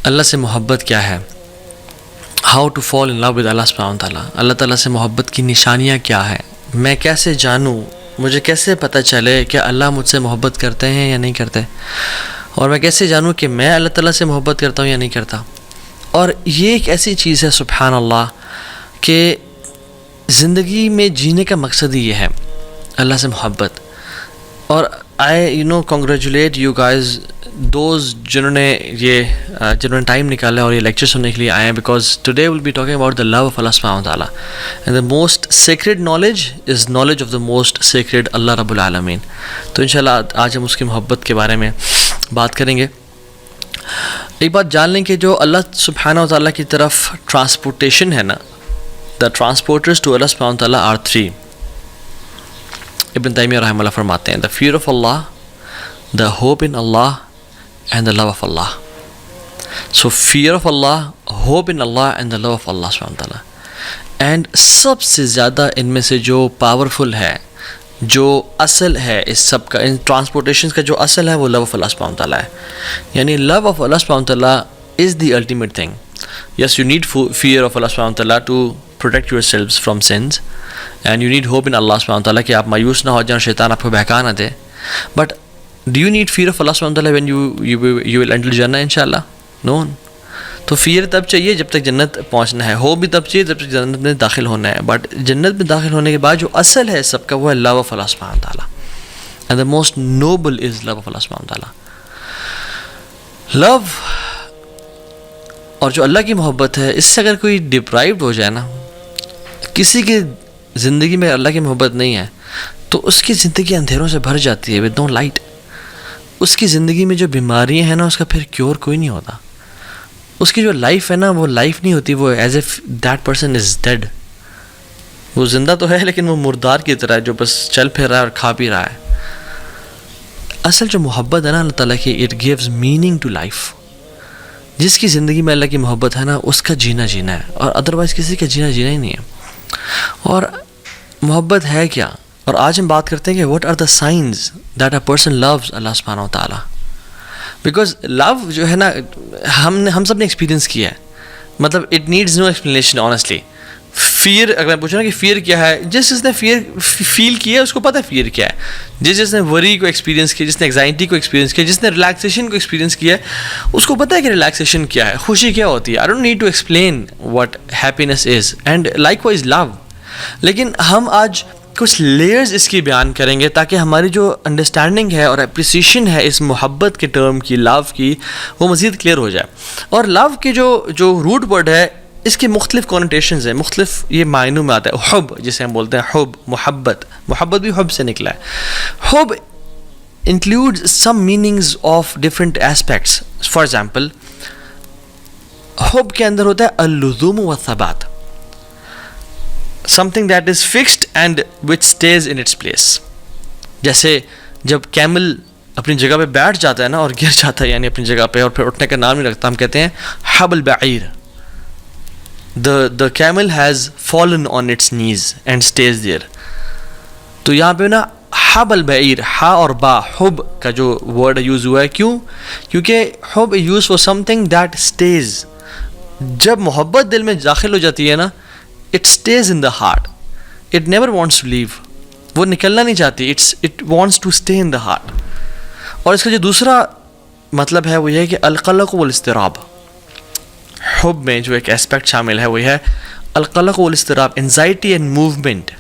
اللہ سے محبت کیا ہے، how to fall in love with Allah سبحانہ تعالیٰ، اللہ تعالیٰ سے محبت کی نشانیاں کیا ہیں، میں کیسے جانوں، مجھے کیسے پتہ چلے کہ اللہ مجھ سے محبت کرتے ہیں یا نہیں کرتے، اور میں کیسے جانوں کہ میں اللہ تعالیٰ سے محبت کرتا ہوں یا نہیں کرتا۔ اور یہ ایک ایسی چیز ہے سبحان اللہ کہ زندگی میں جینے کا مقصد ہی یہ ہے، اللہ سے محبت۔ اور I congratulate you guys those جنہوں نے ٹائم نکالا اور یہ لیکچر سننے کے لیے آئے ہیں، because today will be talking about the love of Allah سبحانہ تعالیٰ، and the most sacred knowledge is knowledge of the most sacred Allah رب العالمین۔ تو انشاءاللہ آج ہم اس کی محبت کے بارے میں بات کریں گے۔ ایک بات جان لیں کہ جو اللہ سبحانہ تعالیٰ کی طرف ٹرانسپورٹیشن ہے نا، دا ٹرانسپورٹرز ٹو اللہ سبحانہ تعالیٰ آر 3۔ ابن تیمیہ رحمہ اللہ فرماتے ہیں the fear of Allah, the hope in Allah and the love of Allah. So fear of Allah, hope in Allah and the love of Allah سبحانہ تعالیٰ۔ اینڈ سب سے زیادہ ان میں سے جو پاورفل ہے، جو اصل ہے اس سب کا، ان ٹرانسپورٹیشنز کا جو اصل ہے وہ لو آف اللہ سبحانہ تعالیٰ ہے۔ یعنی لو آف اللہ سبحانہ تعالیٰ is the ultimate thing. Yes you need fear of Allah سبحانہ تعالیٰ to protect yourselves from sins, and you need hope in Allah سبحانہ تعالیٰ کہ آپ مایوس نہ ہو جائیں، شیطان آپ کو بہکا نہ دے۔ But do you need fear of Allah سبحانہ تعالیٰ وین یو ول انٹر جنہ انشاءاللہ؟ نو۔ تو فیئر تب چاہیے جب تک جنت پہنچنا ہے، ہو بھی تب چاہیے جب تک جنت میں داخل ہونا ہے۔ بٹ جنت میں داخل ہونے کے بعد جو اصل ہے سب کا وہ ہے لو آف اللہ سبحانہ تعالیٰ، and the most noble is love of Allah سبحانہ تعالیٰ۔ لو اور جو اللہ کی محبت ہے، اس سے اگر کوئی ڈپرائیوڈ ہو جائے نا، کسی کی زندگی میں اللہ کی محبت نہیں ہے تو اس کی زندگی اندھیروں سے بھر جاتی ہے، ود نو لائٹ۔ اس کی زندگی میں جو بیماریاں ہیں نا، اس کا پھر کیور کوئی نہیں ہوتا۔ اس کی جو لائف ہے نا، وہ لائف نہیں ہوتی، وہ as if that person is dead. وہ زندہ تو ہے لیکن وہ مردار کی طرح ہے جو بس چل پھر رہا ہے اور کھا پی رہا ہے۔ اصل جو محبت ہے نا اللہ تعالیٰ کی، it gives meaning to life. جس کی زندگی میں اللہ کی محبت ہے نا، اس کا جینا ہے، اور ادروائز کسی کا جینا ہی نہیں ہے۔ اور محبت ہے کیا؟ اور آج ہم بات کرتے ہیں کہ what are the signs that a person loves Allah سبحانہ وتعالیٰ۔ بیکاز لو جو ہے نا، ہم سب نے ایکسپیرینس کیا ہے، مطلب it needs no explanation honestly. فیئر اگر میں پوچھوں نا کہ فیئر کیا ہے، جس نے فیئر فیل کیا ہے اس کو پتہ ہے فیئر کیا ہے۔ جس نے وری کو ایکسپیرینس کیا، جس نے اینگزائٹی کو ایکسپیرینس کیا، جس نے ریلیکسیشن کو ایکسپیرینس کیا ہے، اس کو پتہ ہے کہ ریلیکسیشن کیا ہے، خوشی کیا ہوتی ہے۔ I don't need to explain what happiness is, and likewise love. لیکن ہم آج کچھ لیئرز اس کی بیان کریں گے تاکہ ہماری جو انڈرسٹینڈنگ ہے اور اپریسیشن ہے اس محبت کے ٹرم کی، لو کی، وہ مزید کلیئر ہو جائے۔ اور لو کے جو روٹ ورڈ ہے، اس کے مختلف کونوٹیشنز ہیں، مختلف یہ معنوں میں آتا ہے۔ حب جسے ہم بولتے ہیں، حب، محبت بھی حب سے نکلا ہے۔ حب includes some meanings of different aspects. For example, حب کے اندر ہوتا ہے اللزوم والثبات، something that is fixed and which stays in its place۔ جیسے جب کیمل اپنی جگہ پہ بیٹھ جاتا ہے نا اور گر جاتا ہے، یعنی اپنی جگہ پہ، اور پھر اٹھنے کا نام نہیں رکھتا، ہم کہتے ہیں حب البعیر، the camel has fallen on its knees and stays there۔ تو یہاں پہ نا حب البعیر، ہا اور با، حب کا جو ورڈ یوز ہوا ہے، کیونکہ حب use for something that stays۔ جب محبت دل میں داخل ہو جاتی ہے نا، it stays in the heart, it never wants to leave، وہ نکلنا نہیں چاہتی، it wants to stay in the heart۔ اور اس کا جو دوسرا مطلب ہے وہ یہ ہے کہ القلق والاضطراب۔ حب میں جو ایک اسپیکٹ شامل ہے وہ ہے القلق والاضطراب، انزائٹی اینڈ موومنٹ۔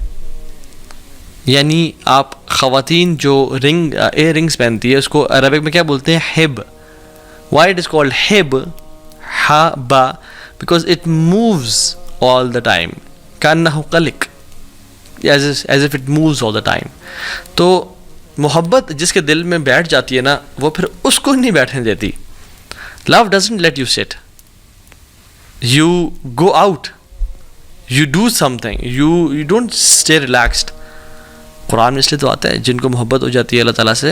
یعنی آپ خواتین جو ایئر رنگس پہنتی ہے، اس کو عربک میں کیا بولتے ہیں؟ Hub. Why it is called hub, ہا با، because it moves all the time، کانہ قلق، as if it moves all the time۔ تو محبت جس کے دل میں بیٹھ جاتی ہے نا، وہ پھر اس کو نہیں بیٹھنے دیتی۔ love doesn't let you sit، you go out، you do something، you don't stay relaxed۔ قرآن میں اس لیے تو آتا ہے جن کو محبت ہو جاتی ہے اللہ تعالیٰ سے،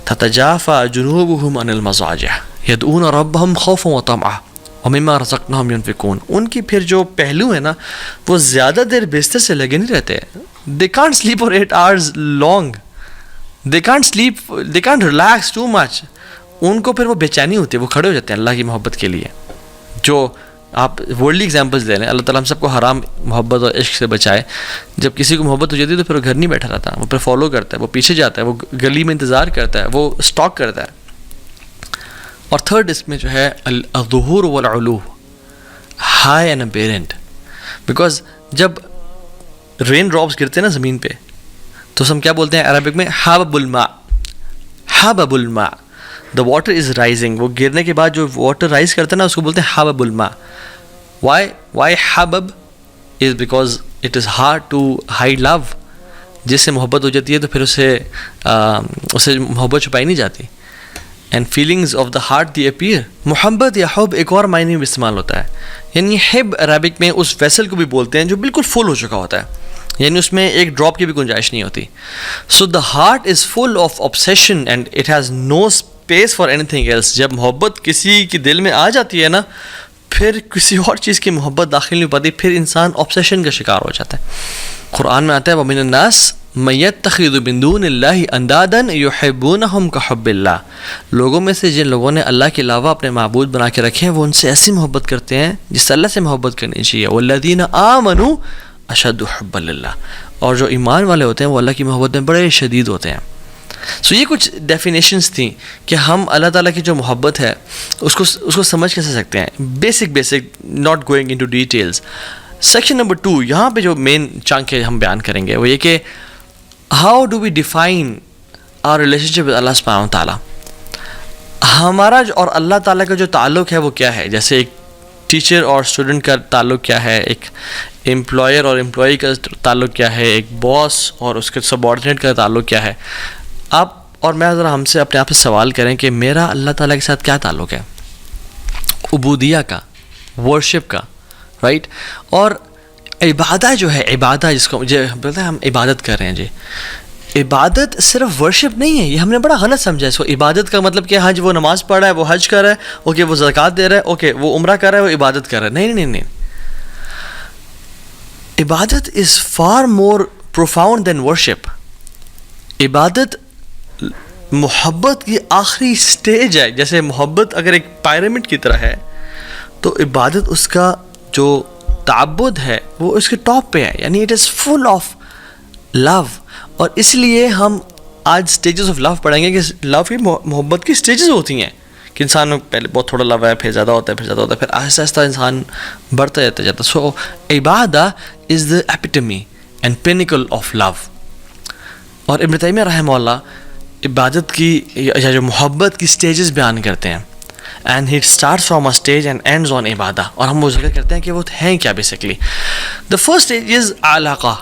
تتجافى جنوبهم عن المضاجع يدعون ربهم خوفا وطمعا ومما رزقناهم ينفقون۔ ان کی پھر جو پہلو ہے نا، وہ زیادہ دیر بستر سے لگے نہیں رہتے۔ they can't sleep for 8 hours long، they can't relax too much۔ ان کو پھر وہ بے چینی ہوتی ہے، وہ کھڑے ہو جاتے ہیں اللہ کی محبت کے لیے۔ جو آپ ورلڈلی ایگزامپلس لے لیں, اللہ تعالیٰ ہم سب کو حرام محبت اور عشق سے بچائے. جب کسی کو محبت ہو جاتی ہے تو پھر وہ گھر نہیں بیٹھا رہتا, وہ پھر فالو کرتا ہے, وہ پیچھے جاتا ہے, وہ گلی میں انتظار کرتا ہے, وہ اسٹاک کرتا ہے. اور تھرڈ اس میں جو ہے الظہور والعلو, high and apparent. Because جب رین ڈراپس گرتے ہیں نا زمین پہ تو ہم کیا بولتے ہیں عربک میں, حبب الماء, حبب الماء, دا واٹر از رائزنگ. وہ گرنے کے بعد جو واٹر رائز کرتا ہے نا اس کو بولتے ہیں حبب الماء. وائی حبب is because it is hard to hide love. جس سے محبت ہو جاتی ہے تو پھر اسے محبت چھپائی نہیں جاتی. And feelings of the heart the appear. محبت یا حب ایک اور معنی میں استعمال ہوتا ہے, یعنی حب عربک میں اس ویسل کو بھی بولتے ہیں جو بالکل فل ہو چکا ہوتا ہے, یعنی اس میں ایک ڈراپ کی بھی گنجائش نہیں ہوتی. So the heart is full of obsession and it has no space for anything else. جب محبت کسی کے دل میں آ جاتی ہے نا پھر کسی اور چیز کی محبت داخل نہیں ہو پاتی, پھر انسان obsession کا شکار ہو جاتا ہے. قرآن میں آتا ہے وَمِنَ النَّاسِ مَن يَتَّخِذُ مِن دُونِ اللَّهِ أَندَادًا يُحِبُّونَهُمْ كَحُبِّ اللَّهِ. لوگوں میں سے جن لوگوں نے اللہ کے علاوہ اپنے معبود بنا کے رکھے ہیں وہ ان سے ایسی محبت کرتے ہیں جس سے اللہ سے محبت کرنی چاہیے. وَالَّذِينَ آمَنُوا أَشَدُّ حُبًّا لِلَّهِ. اور جو ایمان والے ہوتے ہیں وہ اللہ کی محبت میں بڑے شدید ہوتے ہیں. سو یہ کچھ ڈیفینیشنس تھیں کہ ہم اللہ تعالیٰ کی جو محبت ہے اس کو سمجھ کیسے سکتے ہیں. Basic not going into details. Section number 2 یہاں پہ جو مین چنک ہے ہم بیان کریں گے وہ یہ کہ how do we define our relationship with Allah سبحانہ و تعالیٰ. ہمارا اور اللہ تعالیٰ کا جو تعلق ہے وہ کیا ہے. جیسے ایک ٹیچر اور اسٹوڈنٹ کا تعلق کیا ہے, ایک امپلائر اور امپلائی کا تعلق کیا ہے, ایک باس اور اس کے سبارڈینیٹ کا تعلق کیا ہے. آپ اور میں ذرا ہم سے اپنے آپ سے سوال کریں کہ میرا اللہ تعالیٰ کے ساتھ کیا تعلق ہے. عبودیہ کا, ورشپ کا, رائٹ. اور عبادت جو ہے, عبادت جس کو مجھے بولتا ہے ہم عبادت کر رہے ہیں, جی عبادت صرف ورشپ نہیں ہے. یہ ہم نے بڑا غلط سمجھا اس کو. عبادت کا مطلب کہ ہاں جی وہ نماز پڑھ رہا ہے, وہ حج کر رہا ہے, اوکے وہ زکوٰۃ دے رہا ہے, اوکے وہ عمرہ کر رہا ہے, وہ عبادت کر رہا ہے. نہیں. عبادت is far more profound than worship. عبادت محبت کی آخری سٹیج ہے. جیسے محبت اگر ایک پیرامڈ کی طرح ہے تو عبادت اس کا جو تعبد ہے وہ اس کے ٹاپ پہ ہے, یعنی اٹ از فل آف لو. اور اس لیے ہم آج اسٹیجز آف لو پڑھیں گے کہ لو کی محبت کی اسٹیجز ہوتی ہیں کہ انسان میں پہلے بہت تھوڑا لو ہے, پھر زیادہ ہوتا ہے, پھر آہستہ آہستہ انسان بڑھتا جاتا. سو عبادت از دا ایپیٹمی اینڈ پینیکل آف لو. اور ابن تیمیہ رحمہ اللہ عبادت کی یا جو محبت کی اسٹیجز بیان کرتے ہیں, and he start from a stage and ends on عبادہ. اور ہم وہ ذکر کرتے ہیں کہ وہ ہیں کیا basically. The first stage is علاقہ,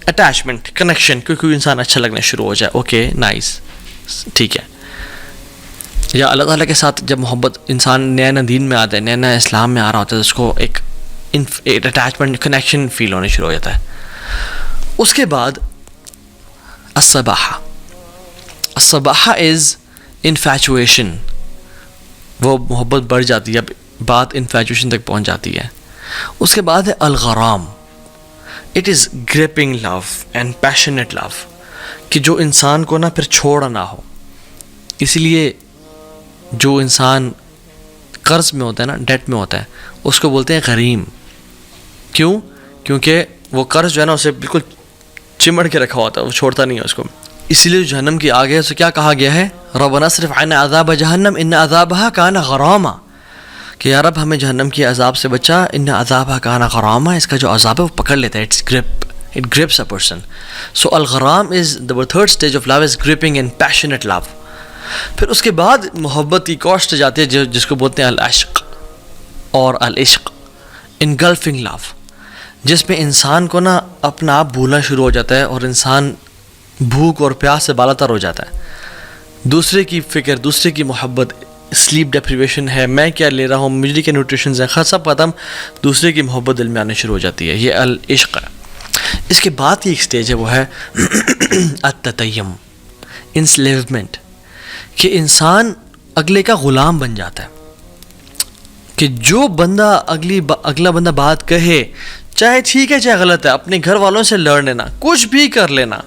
اٹیچمنٹ, کنیکشن, کیونکہ انسان اچھا لگنا شروع ہو جائے, اوکے نائس, ٹھیک ہے. یا اللہ تعالیٰ کے ساتھ جب محبت انسان نیا دین میں آتا ہے, نیا اسلام میں آ رہا ہوتا ہے, تو اس کو ایک اٹیچمنٹ, کنیکشن فیل ہونے شروع ہو جاتا ہے. اس کے بعد الصباحہ از انفیچویشن. وہ محبت بڑھ جاتی ہے, بات انفیچویشن تک پہنچ جاتی ہے. اس کے بعد ہے الغرام. It is gripping love and passionate love, کہ جو انسان کو نا پھر چھوڑ نہ ہو. اسی لیے جو انسان قرض میں ہوتا ہے نا, ڈیٹ میں ہوتا ہے, اس کو بولتے ہیں غریم. کیوں؟ کیونکہ وہ قرض جو ہے نا اسے بالکل چمڑ کے رکھا ہوتا ہے, وہ چھوڑتا نہیں ہے اس کو. اسی لیے جو جہنم کی آگ ہے اسے کیا کہا گیا ہے, ربنا اصرف عنا عذاب جہنم ان عذابها کان غراما, کہ یا رب ہمیں جہنم کی عذاب سے بچا, ان عذابها کان غراما. اس کا جو عذاب ہے وہ پکڑ لیتا ہے, it grips a person. So الغرام is the third stage of love is gripping and passionate love. پھر اس کے بعد محبت کی کوسٹ جاتی ہے جس کو بولتے ہیں العشق اور العشق, engulfing love, جس میں انسان کو نا اپنا آپ بھولنا شروع ہو جاتا ہے اور انسان بھوک اور پیاس سے بالاتر ہو جاتا ہے. دوسرے کی فکر, دوسرے کی محبت, سلیپ ڈیپریویشن ہے, میں کیا لے رہا ہوں, مجھے کے نیوٹریشنز ہیں, سب ختم, دوسرے کی محبت دل میں آنے شروع ہو جاتی ہے. یہ العشق ہے. اس کے بعد کی ایک سٹیج ہے وہ ہے التتیم, انسلیومنٹ, کہ انسان اگلے کا غلام بن جاتا ہے. کہ جو بندہ اگلا بندہ بات کہے, چاہے ٹھیک ہے چاہے غلط ہے, اپنے گھر والوں سے لڑ لینا, کچھ بھی کر لینا,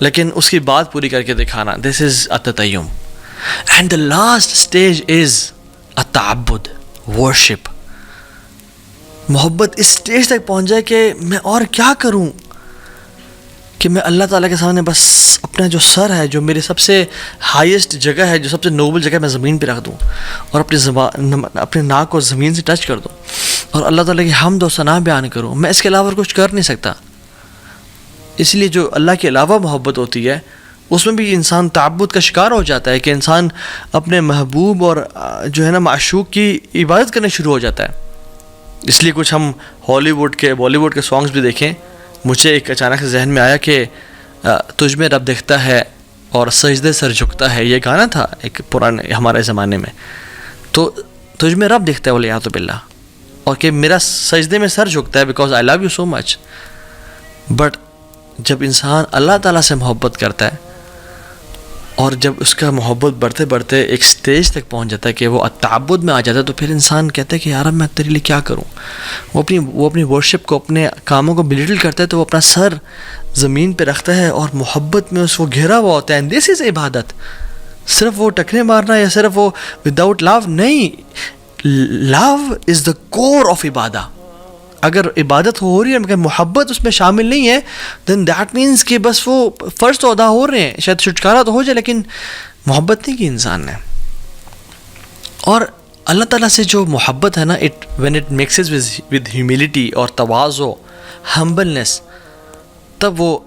لیکن اس کی بات پوری کر کے دکھانا. دس از التتیم. And the last stage is التعبد, ورشپ. محبت اس اسٹیج تک پہنچ جائے کہ میں اور کیا کروں کہ میں اللہ تعالیٰ کے سامنے بس اپنا جو سر ہے, جو میری سب سے ہائیسٹ جگہ ہے, جو سب سے نوبل جگہ ہے, میں زمین پہ رکھ دوں اور اپنے ناک کو زمین سے ٹچ کر دوں اور اللہ تعالیٰ کی حمد و ثنا بیان کروں. میں اس کے علاوہ کچھ کر نہیں سکتا. اس لیے جو اللہ کے علاوہ محبت ہوتی ہے اس میں بھی انسان تعبد کا شکار ہو جاتا ہے کہ انسان اپنے محبوب اور جو ہے نا معشوق کی عبادت کرنے شروع ہو جاتا ہے. اس لیے کچھ ہم ہالی ووڈ کے بالی ووڈ کے سانگز بھی دیکھیں. مجھے ایک اچانک سے ذہن میں آیا کہ تجھ میں رب دکھتا ہے اور سجدے سر جھکتا ہے, یہ گانا تھا ایک پرانے ہمارے زمانے میں. تو تجھ میں رب دکھتا ہے والیعاذ باللہ, اور کہ میرا سجدے میں سر جھکتا ہے because I love you so much. But جب انسان اللہ تعالیٰ سے محبت کرتا ہے اور جب اس کا محبت بڑھتے بڑھتے ایک سٹیج تک پہنچ جاتا ہے کہ وہ تعبد میں آ جاتا ہے, تو پھر انسان کہتا ہے کہ یار اب میں تیرے لیے کیا کروں. وہ اپنی ورشپ کو, اپنے کاموں کو بلیٹل کرتا ہے, تو وہ اپنا سر زمین پہ رکھتا ہے اور محبت میں اس وہ گھرا ہوا ہوتا ہے. دس از عبادت. صرف وہ ٹکنے مارنا یا صرف وہ وداؤٹ لو نہیں. لو از دا کور آف عبادہ. اگر عبادت ہو رہی ہے مگر محبت اس میں شامل نہیں ہے, دین دیٹ مینس کہ بس وہ فرض تو ادا ہو رہے ہیں, شاید چھٹکارا تو ہو جائے لیکن محبت نہیں کی انسان نے. اور اللہ تعالیٰ سے جو محبت ہے نا, when it mixes with humility اور تواضع, ہمبلنس, تب وہ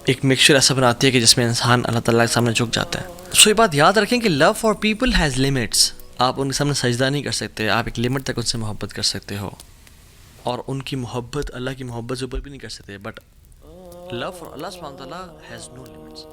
ایک مکسچر ایسا بناتی ہے کہ جس میں انسان اللہ تعالیٰ کے سامنے جھک جاتا ہے. سو یہ بات یاد رکھیں کہ love for people has limits. آپ ان کے سامنے سجدہ نہیں کر سکتے, آپ ایک لمٹ تک ان سے محبت کر سکتے ہو, اور ان کی محبت اللہ کی محبت سے اوپر بھی نہیں کر سکتے. بٹ لو فار اللہ سبحانہ وتعالیٰ ہیز نو لمٹس.